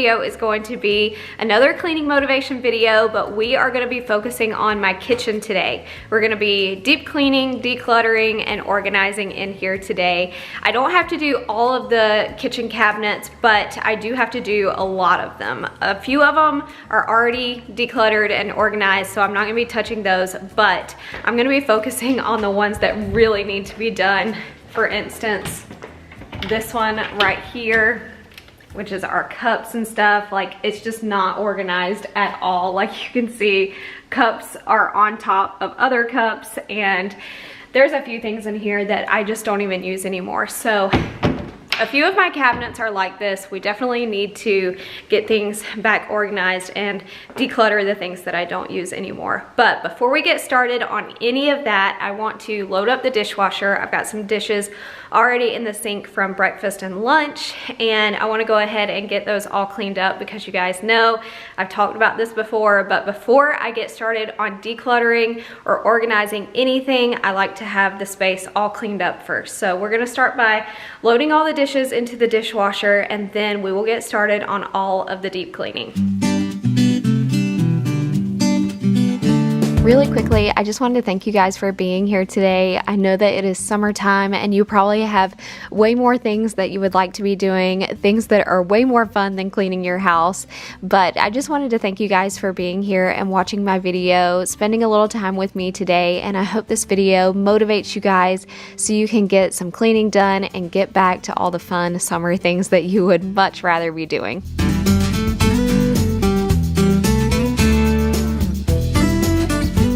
video is going to be another cleaning motivation video, but we are going to be focusing on my kitchen today. We're going to be deep cleaning, decluttering, and organizing in here today. I don't have to do all of the kitchen cabinets, but I do have to do a lot of them. A few of them are already decluttered and organized, so I'm not going to be touching those, but I'm going to be focusing on the ones that really need to be done. For instance, this one right here, which is our cups and stuff. Like, it's just not organized at all. Like, you can see cups are on top of other cups, and there's a few things in here that I just don't even use anymore. So a few of my cabinets are like this. We definitely need to get things back organized and declutter the things that I don't use anymore. But before we get started on any of that, I want to load up the dishwasher. I've got some dishes already in the sink from breakfast and lunch, and I want to go ahead and get those all cleaned up because you guys know I've talked about this before, but before I get started on decluttering or organizing anything, I like to have the space all cleaned up first. So we're going to start by loading all the dishes into the dishwasher, and then we will get started on all of the deep cleaning. Really quickly, I just wanted to thank you guys for being here today. I know that it is summertime and you probably have way more things that you would like to be doing, things that are way more fun than cleaning your house. But I just wanted to thank you guys for being here and watching my video, spending a little time with me today. And I hope this video motivates you guys so you can get some cleaning done and get back to all the fun summer things that you would much rather be doing.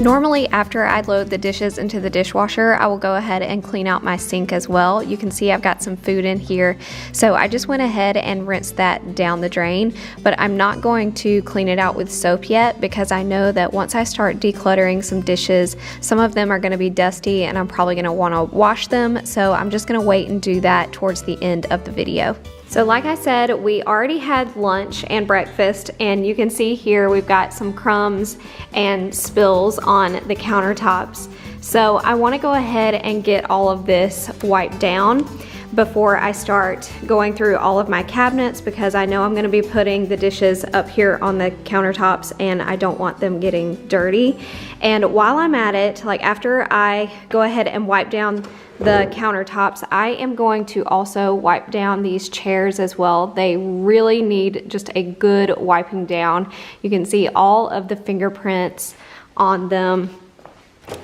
Normally, after I load the dishes into the dishwasher, I will go ahead and clean out my sink as well. You can see I've got some food in here, so I just went ahead and rinsed that down the drain, but I'm not going to clean it out with soap yet because I know that once I start decluttering some dishes, some of them are going to be dusty and I'm probably going to want to wash them, so I'm just going to wait and do that towards the end of the video. So like I said, we already had lunch and breakfast, and you can see here we've got some crumbs and spills on the countertops. So I want to go ahead and get all of this wiped down before I start going through all of my cabinets, because I know I'm going to be putting the dishes up here on the countertops and I don't want them getting dirty. And while I'm at it, like after I go ahead and wipe down the countertops, I am going to also wipe down these chairs as well. They really need just a good wiping down. You can see all of the fingerprints on them,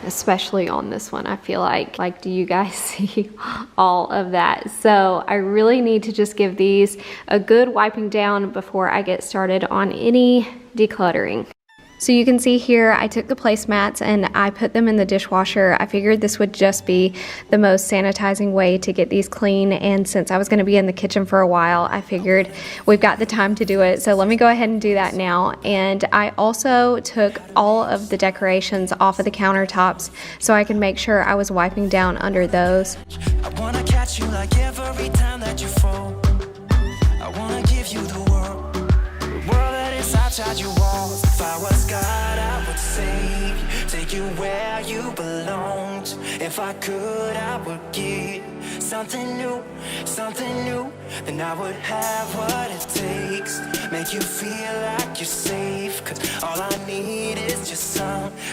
especially on this one. I feel like do you guys see all of that? So I really need to just give these a good wiping down before I get started on any decluttering. So you can see here I took the placemats and I put them in the dishwasher. I figured this would just be the most sanitizing way to get these clean, and since I was going to be in the kitchen for a while, I figured we've got the time to do it. So let me go ahead and do that now. And I also took all of the decorations off of the countertops so I can make sure I was wiping down under those. I wanna catch you like every time that you fall. I wanna give you the world that is outside your walls. If I was God, I would save you, take you where you belonged. If I could, I would give something new, then I would have what it takes. Make you feel like you're safe, 'cause all I need is just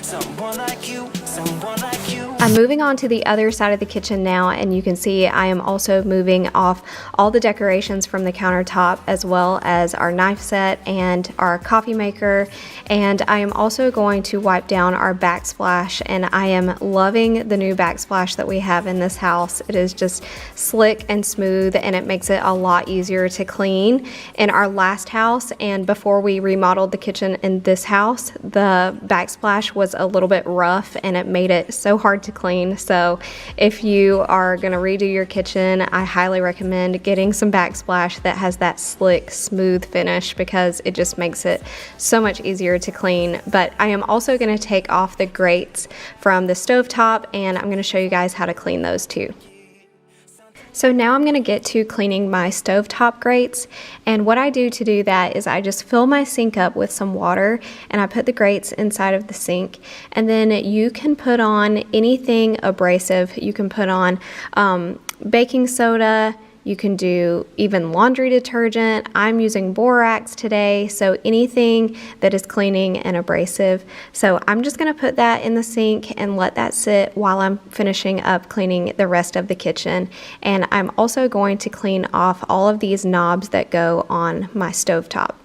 someone like you, someone like you. I'm moving on to the other side of the kitchen now, and you can see I am also moving off all the decorations from the countertop, as well as our knife set and our coffee maker. And I am also going to wipe down our backsplash, and I am loving the new backsplash that we have in this house. It is just slick and smooth, and it makes it a lot easier to clean. In our last house, and before we remodeled the kitchen in this house, the backsplash was a little bit rough and it made it so hard to clean. So if you are going to redo your kitchen, I highly recommend getting some backsplash that has that slick, smooth finish, because it just makes it so much easier to clean. But I am also going to take off the grates from the stovetop, and I'm going to show you guys how to clean those too. So now I'm going to get to cleaning my stovetop grates, and what I do to do that is I just fill my sink up with some water and I put the grates inside of the sink, and then you can put on anything abrasive. You can put on baking soda, You can do even laundry detergent. I'm using borax today, so anything that is cleaning and abrasive. So I'm just gonna put that in the sink and let that sit while I'm finishing up cleaning the rest of the kitchen. And I'm also going to clean off all of these knobs that go on my stovetop.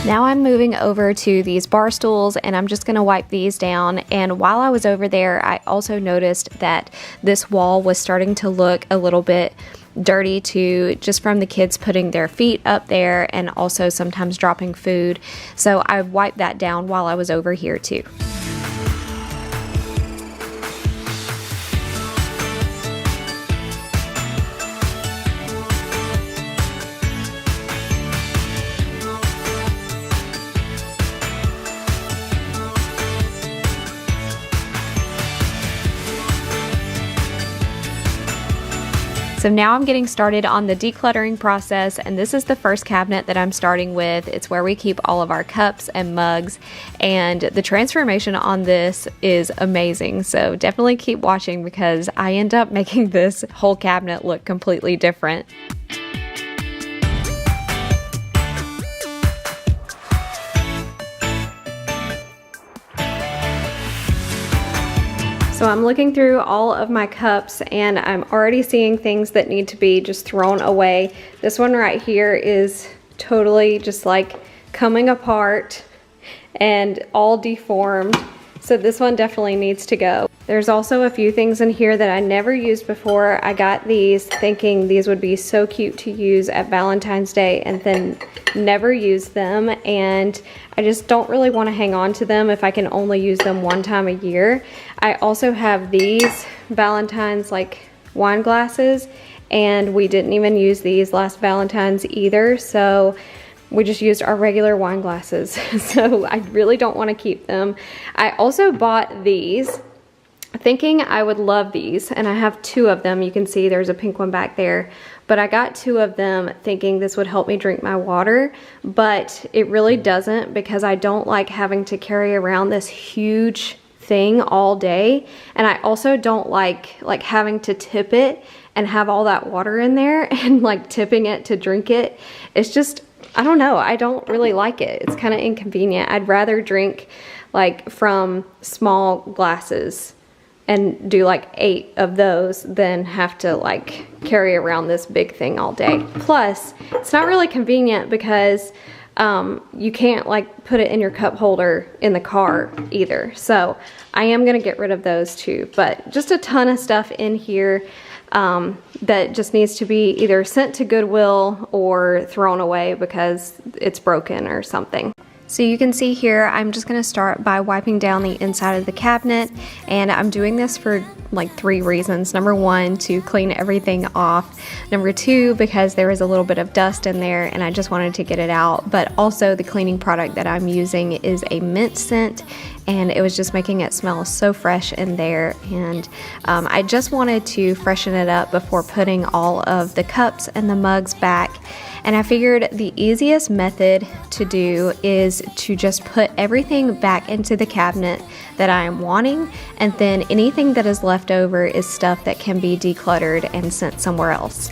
Now I'm moving over to these bar stools and I'm just gonna wipe these down. And while I was over there, I also noticed that this wall was starting to look a little bit dirty too, just from the kids putting their feet up there and also sometimes dropping food. So I wiped that down while I was over here too. So now I'm getting started on the decluttering process, and this is the first cabinet that I'm starting with. It's where we keep all of our cups and mugs, and the transformation on this is amazing. So definitely keep watching because I end up making this whole cabinet look completely different. So I'm looking through all of my cups and I'm already seeing things that need to be just thrown away. This one right here is totally just like coming apart and all deformed. So this one definitely needs to go. There's also a few things in here that I never used before. I got these thinking these would be so cute to use at Valentine's Day and then never used them, and I just don't really want to hang on to them if I can only use them one time a year. I also have these Valentine's like wine glasses, and we didn't even use these last Valentine's either, so we just used our regular wine glasses. So I really don't want to keep them. I also bought these thinking I would love these, and I have two of them. You can see there's a pink one back there, but I got two of them thinking this would help me drink my water, but it really doesn't because I don't like having to carry around this huge thing all day, and I also don't like having to tip it and have all that water in there and like tipping it to drink it. It's just, I don't know, I don't really like it. It's kind of inconvenient. I'd rather drink like from small glasses and do like 8 of those than have to like carry around this big thing all day. Plus, it's not really convenient because you can't like put it in your cup holder in the car either. So I am gonna get rid of those too, but just a ton of stuff in here that just needs to be either sent to Goodwill or thrown away because it's broken or something. So you can see here, I'm just gonna start by wiping down the inside of the cabinet, and I'm doing this for like 3 reasons. Number 1, to clean everything off. Number 2, because there is a little bit of dust in there and I just wanted to get it out. But also the cleaning product that I'm using is a mint scent, and it was just making it smell so fresh in there. And I just wanted to freshen it up before putting all of the cups and the mugs back. And I figured the easiest method to do is to just put everything back into the cabinet that I am wanting, and then anything that is left over is stuff that can be decluttered and sent somewhere else.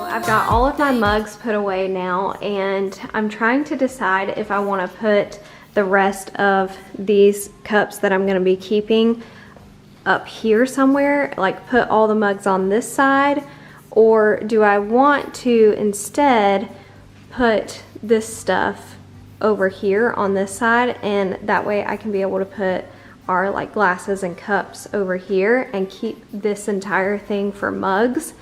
I've got all of my mugs put away now, and I'm trying to decide if I want to put the rest of these cups that I'm going to be keeping up here somewhere, like put all the mugs on this side, or do I want to instead put this stuff over here on this side, and that way I can be able to put our like glasses and cups over here and keep this entire thing for mugs.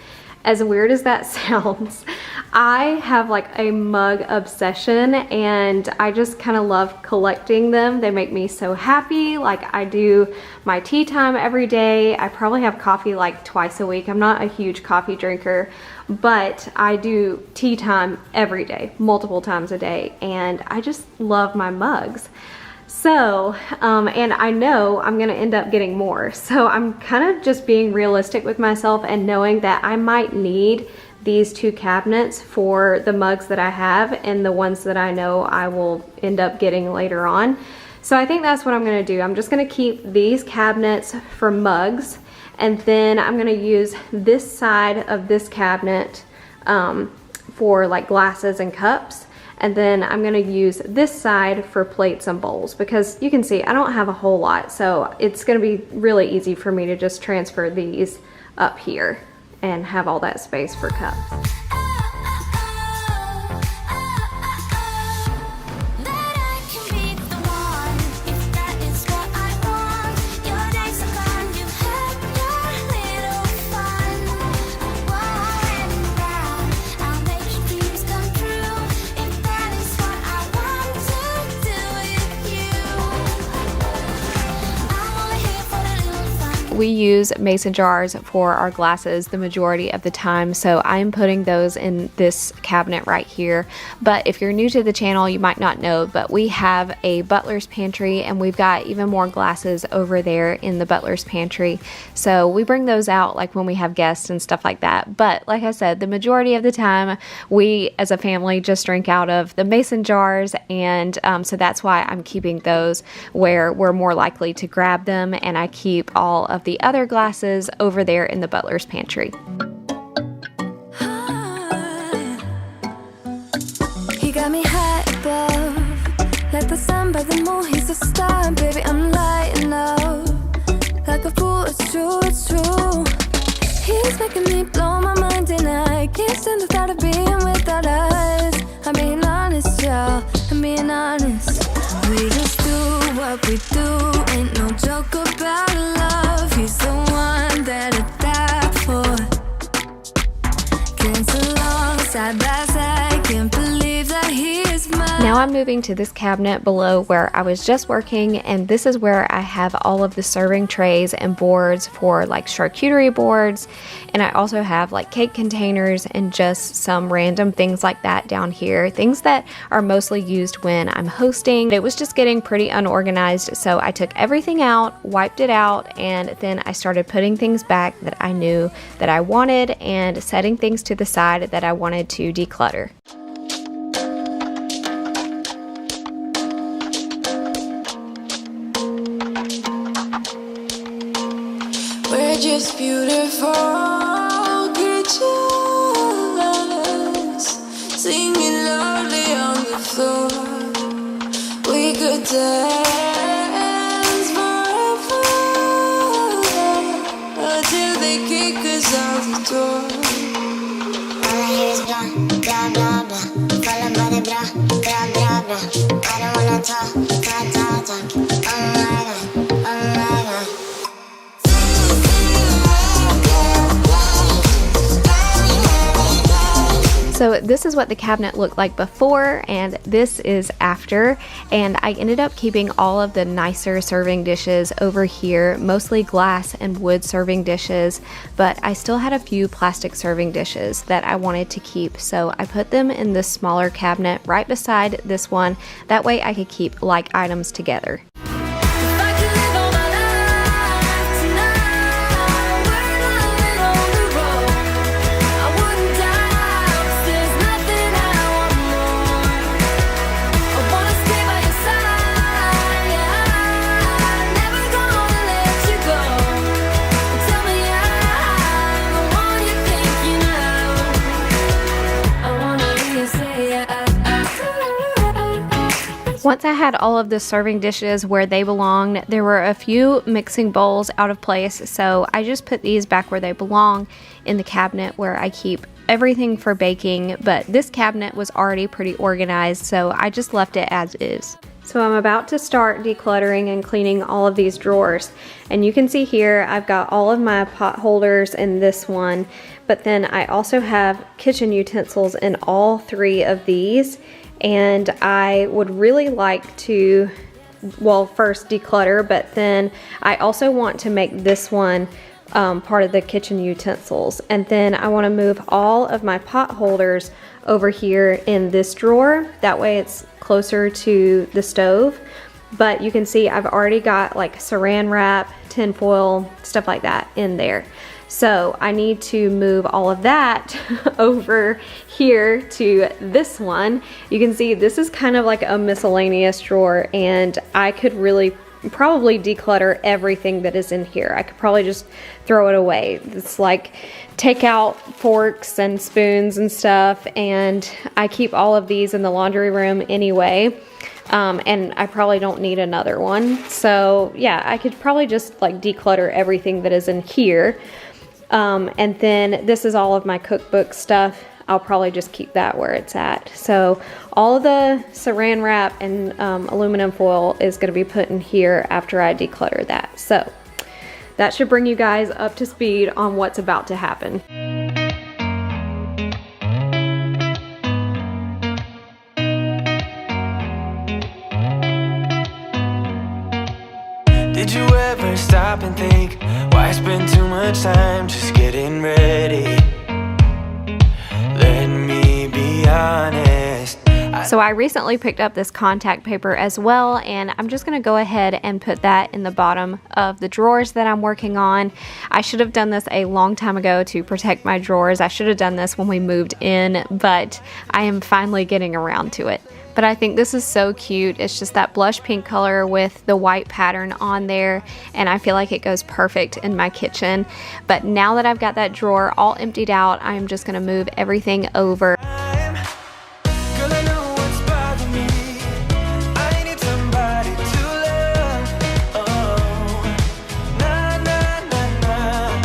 As weird as that sounds, I have like a mug obsession, and I just kind of love collecting them. They make me so happy. Like, I do my tea time every day. I probably have coffee like twice a week. I'm not a huge coffee drinker, but I do tea time every day, multiple times a day, and I just love my mugs. So, and I know I'm gonna end up getting more. So I'm kind of just being realistic with myself and knowing that I might need these two cabinets for the mugs that I have and the ones that I know I will end up getting later on. So I think that's what I'm gonna do. I'm just gonna keep these cabinets for mugs, and then I'm gonna use this side of this cabinet for like glasses and cups. And then I'm gonna use this side for plates and bowls, because you can see I don't have a whole lot, so it's gonna be really easy for me to just transfer these up here and have all that space for cups. We use mason jars for our glasses the majority of the time, so I'm putting those in this cabinet right here. But if you're new to the channel, you might not know, but we have a butler's pantry, and we've got even more glasses over there in the butler's pantry. So we bring those out like when we have guests and stuff like that. But like I said, the majority of the time we as a family just drink out of the mason jars, and so that's why I'm keeping those where we're more likely to grab them, and I keep all of the other glasses over there in the butler's pantry. He got me high above, like the sun by the moon, he's a star, baby, I'm lighting up, like a fool, it's true, it's true. He's making me blow my mind, and I can't stand the thought of being without us. I'm being honest, y'all, I'm being honest. We just do what we do, ain't no joke about love. He's the one that I die for. Cancel along side by side, can't believe that he is mine. Now I'm moving to this cabinet below where I was just working, and this is where I have all of the serving trays and boards for like charcuterie boards, and I also have like cake containers and just some random things like that down here, things that are mostly used when I'm hosting. It was just getting pretty unorganized, so I took everything out, wiped it out, and then I started putting things back that I knew that I wanted and setting things to the side that I wanted to declutter. We're just beautiful creatures, singing loudly on the floor. We could dance forever until they kick us out the door. All I hear is blah, blah, blah, blah, followed by the blah, blah, blah, blah. I don't wanna talk, talk, talk, talk. Oh my God, oh my God. So this is what the cabinet looked like before, and this is after, and I ended up keeping all of the nicer serving dishes over here, mostly glass and wood serving dishes, but I still had a few plastic serving dishes that I wanted to keep, so I put them in this smaller cabinet right beside this one. That way I could keep like items together. once I had all of the serving dishes where they belonged, there were a few mixing bowls out of place, so I just put these back where they belong in the cabinet where I keep everything for baking, but this cabinet was already pretty organized, so I just left it as is. So I'm about to start decluttering and cleaning all of these drawers, and you can see here I've got all of my pot holders in this one, but then I also have kitchen utensils in all 3 of these, and I would really like to, well, first declutter, but then I also want to make this one part of the kitchen utensils, and then I want to move all of my pot holders over here in this drawer. That way it's closer to the stove. But you can see I've already got like saran wrap, tin foil, stuff like that in there. So I need to move all of that over here to this one. You can see this is kind of like a miscellaneous drawer, and I could really probably declutter everything that is in here. I could probably just throw it away. It's like take out forks and spoons and stuff, and I keep all of these in the laundry room anyway. And I probably don't need another one. So yeah, I could probably just like declutter everything that is in here. And then this is all of my cookbook stuff. I'll probably just keep that where it's at. So all of the saran wrap and aluminum foil is going to be put in here after I declutter that. So that should bring you guys up to speed on what's about to happen. Did you ever stop and think, why spend too much time just getting ready? Let me be honest. So I recently picked up this contact paper as well, and I'm just going to go ahead and put that in the bottom of the drawers that I'm working on. I should have done this a long time ago to protect my drawers. I should have done this when we moved in, but I am finally getting around to it. But I think this is so cute. It's just that blush pink color with the white pattern on there, and I feel like it goes perfect in my kitchen. But now that I've got that drawer all emptied out, I'm just gonna move everything over. Girl, I know what's bothering me. I need somebody to love. Oh, nah, nah, nah, nah.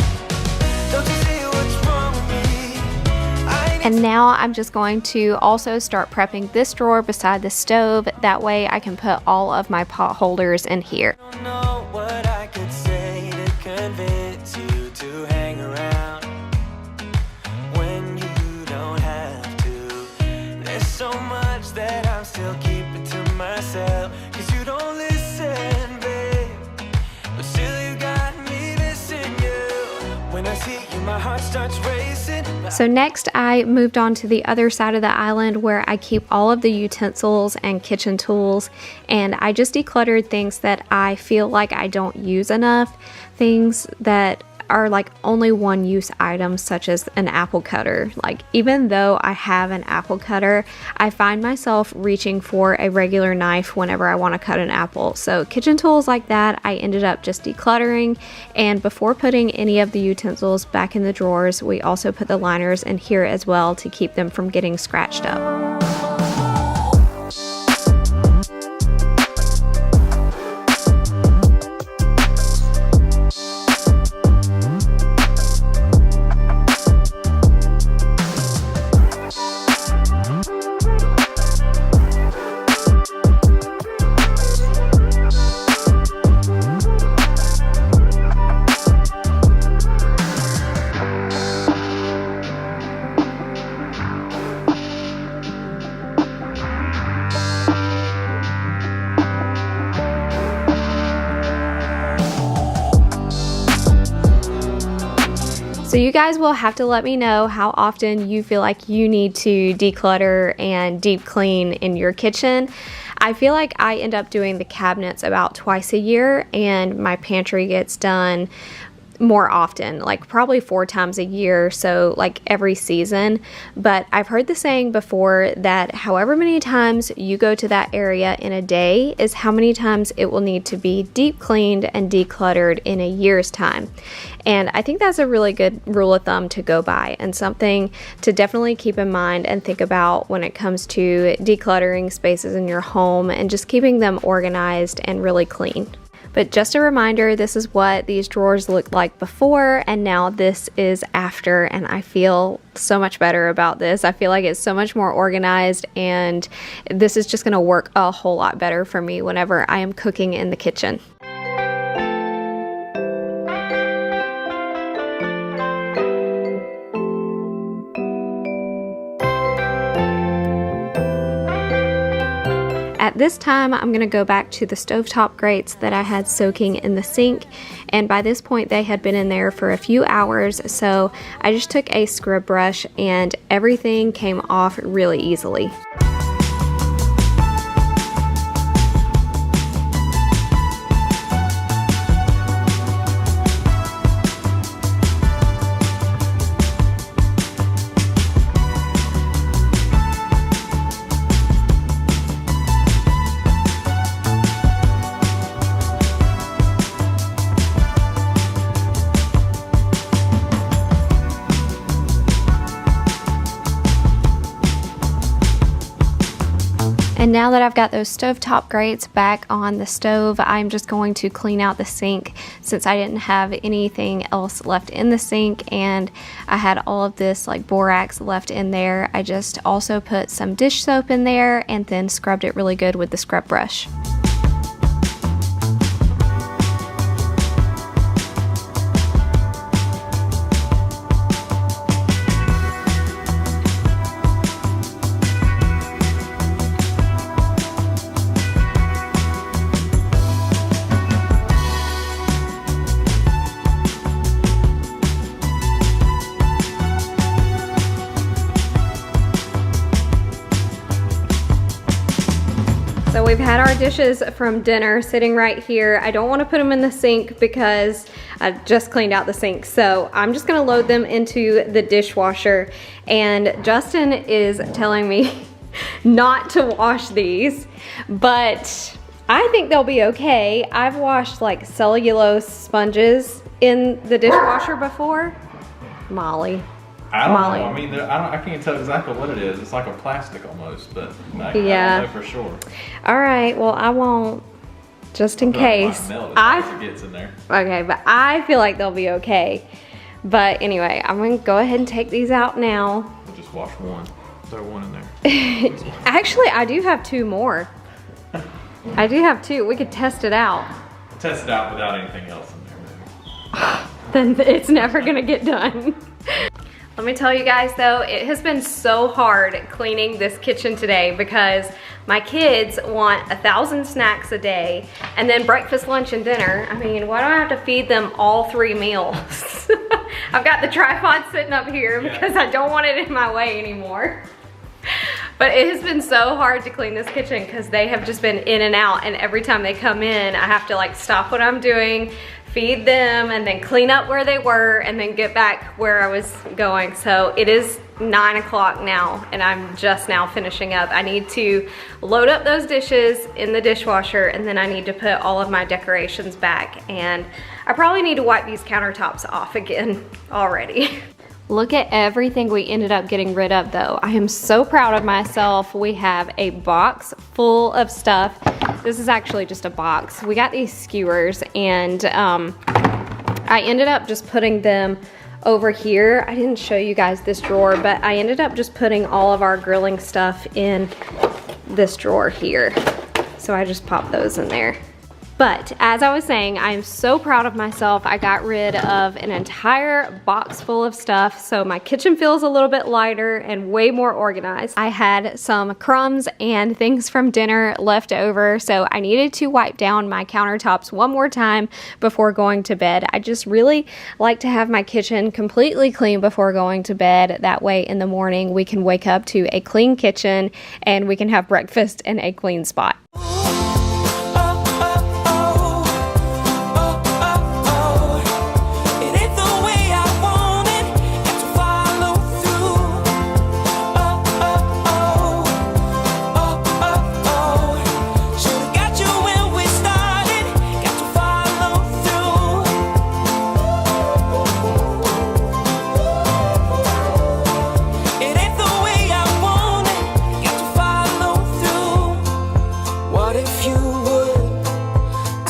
Don't you see what's wrong with me? And now I'm just going to also start prepping this drawer beside the stove. That way I can put all of my pot holders in here. I don't know what I could say to convince you to hang around when you don't have to. There's so much that I'm still keeping to myself, 'cause you don't listen, babe. But still you got me missing you. When I see you, my heart starts racing. So next I moved on to the other side of the island where I keep all of the utensils and kitchen tools, and I just decluttered things that I feel like I don't use enough, things that are like only one use items, such as an apple cutter. Like, even though I have an apple cutter, I find myself reaching for a regular knife whenever I want to cut an apple. So kitchen tools like that I ended up just decluttering, and before putting any of the utensils back in the drawers, we also put the liners in here as well to keep them from getting scratched up. So you guys will have to let me know how often you feel like you need to declutter and deep clean in your kitchen. I feel like I end up doing the cabinets about twice a year, and my pantry gets done more often, like probably 4 times a year, so like every season. But I've heard the saying before that however many times you go to that area in a day is how many times it will need to be deep cleaned and decluttered in a year's time. And I think that's a really good rule of thumb to go by, and something to definitely keep in mind and think about when it comes to decluttering spaces in your home and just keeping them organized and really clean. But just a reminder, this is what these drawers looked like before, and now this is after, and I feel so much better about this. I feel like it's so much more organized, and this is just going to work a whole lot better for me whenever I am cooking in the kitchen. At this time, I'm going to go back to the stovetop grates that I had soaking in the sink, and by this point they had been in there for a few hours, so I just took a scrub brush and everything came off really easily. And now that I've got those stovetop grates back on the stove, I'm just going to clean out the sink since I didn't have anything else left in the sink and I had all of this like borax left in there. I just also put some dish soap in there and then scrubbed it really good with the scrub brush. So we've had our dishes from dinner sitting right here. I don't want to put them in the sink because I just cleaned out the sink. So I'm just gonna load them into the dishwasher. And Justin is telling me not to wash these, but I think they'll be okay. I've washed like cellulose sponges in the dishwasher before. Molly. I don't know. I mean, I can't tell exactly what it is. It's like a plastic almost, but I don't know for sure. All right. Well, I won't, just in case. It gets in there. Okay, but I feel like they'll be okay. But anyway, I'm gonna go ahead and take these out now. We'll just wash one. Throw one in there. Actually, I do have 2 more. I do have 2. We could test it out. Test it out without anything else in there, maybe. Then it's never gonna get done. Let me tell you guys though, it has been so hard cleaning this kitchen today because my kids want 1,000 snacks a day and then breakfast, lunch, and dinner. I mean, why do I have to feed them all 3 meals? I've got the tripod sitting up here because I don't want it in my way anymore. But it has been so hard to clean this kitchen because they have just been in and out, and every time they come in, I have to like stop what I'm doing, feed them, and then clean up where they were, and then get back where I was going. So it is 9 o'clock now, and I'm just now finishing up. I need to load up those dishes in the dishwasher, and then I need to put all of my decorations back, and I probably need to wipe these countertops off again already. Look at everything we ended up getting rid of though. I am so proud of myself. We have a box full of stuff. This is actually just a box. We got these skewers, and I ended up just putting them over here. I didn't show you guys this drawer, but I ended up just putting all of our grilling stuff in this drawer here. So I just popped those in there. But as I was saying, I'm so proud of myself. I got rid of an entire box full of stuff, so my kitchen feels a little bit lighter and way more organized. I had some crumbs and things from dinner left over, so I needed to wipe down my countertops one more time before going to bed. I just really like to have my kitchen completely clean before going to bed. That way in the morning we can wake up to a clean kitchen and we can have breakfast in a clean spot. It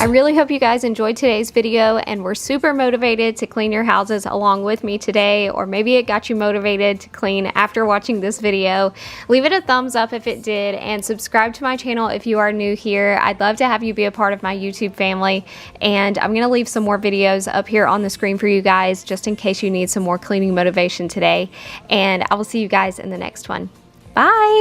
I really hope you guys enjoyed today's video and were super motivated to clean your houses along with me today, or maybe it got you motivated to clean after watching this video. Leave it a thumbs up if it did, and subscribe to my channel if you are new here. I'd love to have you be a part of my YouTube family, and I'm going to leave some more videos up here on the screen for you guys just in case you need some more cleaning motivation today, and I will see you guys in the next one. Bye!